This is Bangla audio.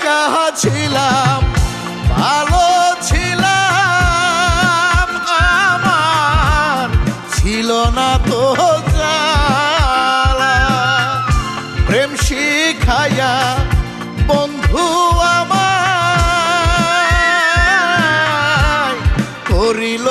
একা ছিলাম ভালো ছিলাম আমার ছিল না তো জ্বালা প্রেম শিখাইয়া বন্ধু আমায় করিল